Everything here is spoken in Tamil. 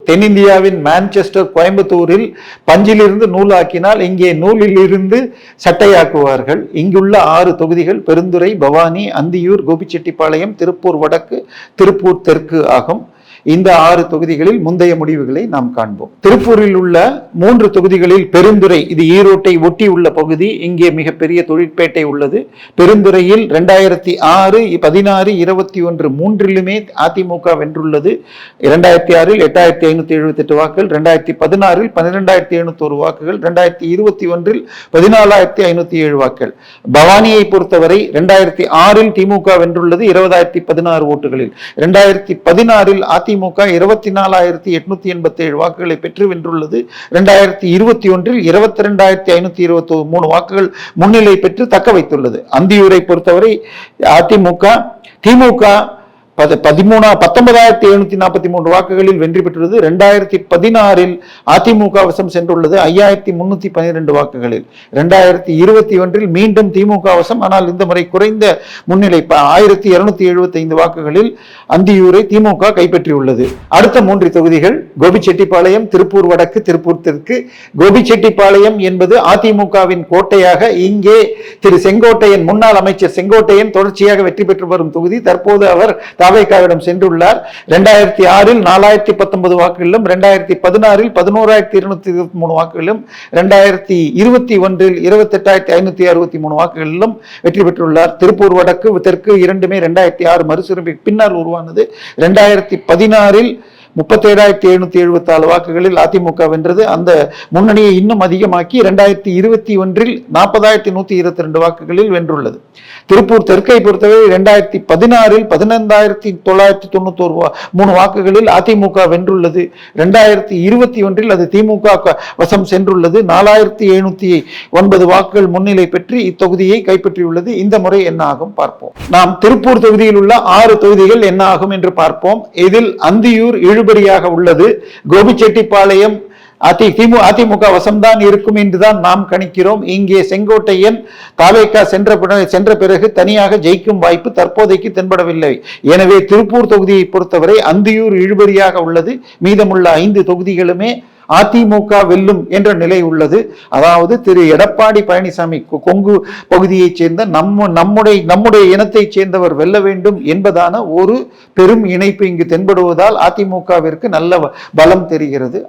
தென்னிந்தியாவின் மான்செஸ்டர், கோயம்புத்தூரில் பஞ்சிலிருந்து நூலாக்கினால் இங்கே நூலில் இருந்து சட்டையாக்குவார்கள். இங்குள்ள 6 தொகுதிகள் பெருந்துறை, பவானி, அந்தியூர், கோபிச்செட்டிப்பாளையம், திருப்பூர் வடக்கு, திருப்பூர் தெற்கு ஆகும். இந்த 6 தொகுதிகளில் முந்தைய முடிவுகளை நாம் காண்போம். திருப்பூரில் உள்ள 3 தொகுதிகளில் பெருந்துறை, இது ஈரோட்டை ஒட்டி உள்ள பகுதி, இங்கே மிகப்பெரிய தொழிற்பேட்டை உள்ளது. பெருந்துறையில் 2006, 16, 21 மூன்றிலுமே அதிமுக வென்றுள்ளது. 2006 8578 வாக்குகள், 2016 12701 வாக்குகள், 2021 14507 வாக்குகள். பவானியை பொறுத்தவரை 2006 திமுக வென்றுள்ளது 20016 ஓட்டுகளில். 2016 அதிமுக 24887 வாக்குகளை பெற்று வென்றுள்ளது. 2021 22523 வாக்குகள் முன்னிலை பெற்று தக்க வைத்துள்ளது. அந்தியூரை பொறுத்தவரை திமுக 19743 வாக்குகளில் வெற்றி பெற்றுள்ளது. 2016 அதிமுக வசம் சென்றுள்ளது 5312 வாக்குகளில். 2021 மீண்டும் திமுக வசம், ஆனால் இந்த முறை குறைந்த முன்னிலை 1275 வாக்குகளில் அந்தியூரை திமுக கைப்பற்றியுள்ளது. அடுத்த 3 தொகுதிகள் கோபிச்செட்டிப்பாளையம், திருப்பூர் வடக்கு, திருப்பூர் தெற்கு. கோபிச்செட்டிப்பாளையம் என்பது அதிமுகவின் கோட்டையாக இங்கே திரு செங்கோட்டையன், முன்னாள் அமைச்சர் செங்கோட்டையன் தொடர்ச்சியாக வெற்றி பெற்று வரும் தொகுதி. தற்போது அவர் தாவேகாவிடம் சென்றுள்ளார். 2006 4019 வாக்குகளிலும், 2016 11223 வாக்குகளிலும், 2021 28563 வாக்குகளிலும் வெற்றி பெற்றுள்ளார். திருப்பூர் வடக்கு, தெற்கு இரண்டுமே 2006 மறுசீரமைப்பு பின்னால் உருவானது. 2016 37774 வாக்குகளில் அதிமுக வென்றது. அந்த முன்னணியை இன்னும் அதிகமாக்கி 2021 40122 வாக்குகளில் வென்றுள்ளது. திருப்பூர் தெற்கை பொறுத்தவரை 2016 15993 வாக்குகளில் அதிமுக வென்றுள்ளது. 2021 அது திமுக வசம் சென்றுள்ளது. 4709 வாக்குகள் முன்னிலை பெற்று இத்தொகுதியை கைப்பற்றியுள்ளது. இந்த முறை என்ன ஆகும் பார்ப்போம். நாம் திருப்பூர் தொகுதியில் உள்ள 6 தொகுதிகள் என்ன ஆகும் என்று பார்ப்போம். இதில் அந்தியூர் இழுபறியாக உள்ளது. கோபிச்செட்டிப்பாளையம் அதிமுக வசம்தான் இருக்கும் என்றுதான் நாம் கணிக்கிறோம். இங்கே செங்கோட்டையன் தாவேகா சென்ற பிறகு தனியாக ஜெயிக்கும் வாய்ப்பு தற்போதைக்கு தென்படவில்லை. எனவே திருப்பூர் தொகுதியை பொறுத்தவரை அந்தியூர் இழுபறியாக உள்ளது. மீதமுள்ள 5 தொகுதிகளுமே அதிமுக வெல்லும் என்ற நிலை உள்ளது. அதாவது திரு எடப்பாடி பழனிசாமி கொங்கு பகுதியைச் சேர்ந்த நம்முடைய இனத்தை சேர்ந்தவர் வெல்ல வேண்டும் என்பதான ஒரு பெரும் இணைப்பு இங்கு தென்படுவதால் அதிமுகவிற்கு நல்ல பலம் தெரிகிறது.